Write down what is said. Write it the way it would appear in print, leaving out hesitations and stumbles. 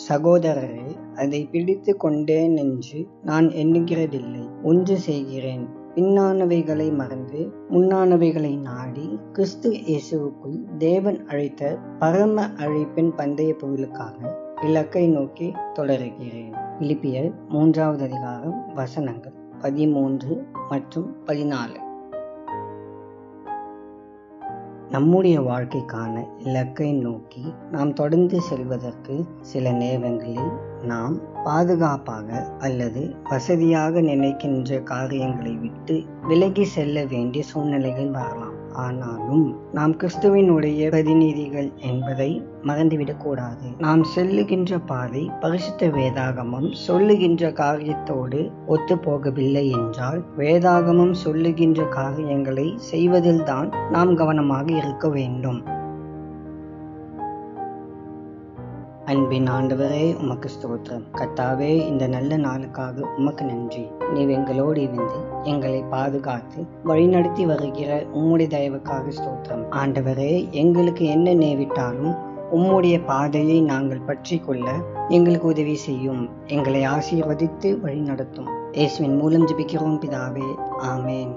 சகோதரரே, அதை பிடித்து கொண்டேன் என்று நான் எண்ணுகிறதில்லை. ஒன்று செய்கிறேன், பின்னானவைகளை மறந்து முன்னானவைகளை நாடி கிறிஸ்து இயேசுவுக்குள் தேவன் அழைத்த பரம அழைப்பின் பந்தய பொருளுக்காக இலக்கை நோக்கி தொடருகிறேன். பிலிப்பியர் 3வது அதிகாரம் வசனங்கள் 13 மற்றும் 14. நம்முடைய வாழ்க்கைக்கான இலக்கை நோக்கி நாம் தொடர்ந்து செல்வதற்கு சில நேரங்களில் நாம் பாதுகாப்பாக அல்லது வசதியாக நினைக்கின்ற காரியங்களை விட்டு விலகி செல்ல வேண்டிய சூழ்நிலைகள் வரலாம். ஆனாலும் நாம் கிறிஸ்துவினுடைய பிரதிநிதிகள் என்பதை மறந்துவிடக்கூடாது. நாம் செல்லுகின்ற பாதை பரிசுத்த வேதாகமம் சொல்லுகின்ற காரியத்தோடு ஒத்து போகவில்லை என்றால் வேதாகமம் சொல்லுகின்ற காரியங்களை செய்வதில்தான் நாம் கவனமாக இருக்க வேண்டும். அன்பின் ஆண்டவரே, உமக்கு ஸ்தோத்திரம். கர்த்தாவே, இந்த நல்ல நாளுக்காக உமக்கு நன்றி. நீர் எங்களோடு இருந்து எங்களை பாதுகாத்து வழிநடத்தி வருகிற உம்முடைய தயவுக்காக ஸ்தோத்திரம். ஆண்டவரே, எங்களுக்கு என்ன நேரிட்டாலும் உம்முடைய பாதையை நாங்கள் பற்றி கொள்ள எங்களுக்கு உதவி செய்யும். எங்களை ஆசீர்வதித்து வழி நடத்தும். இயேசுவின் மூலம் ஜெபிக்கிறோம் பிதாவே, ஆமேன்.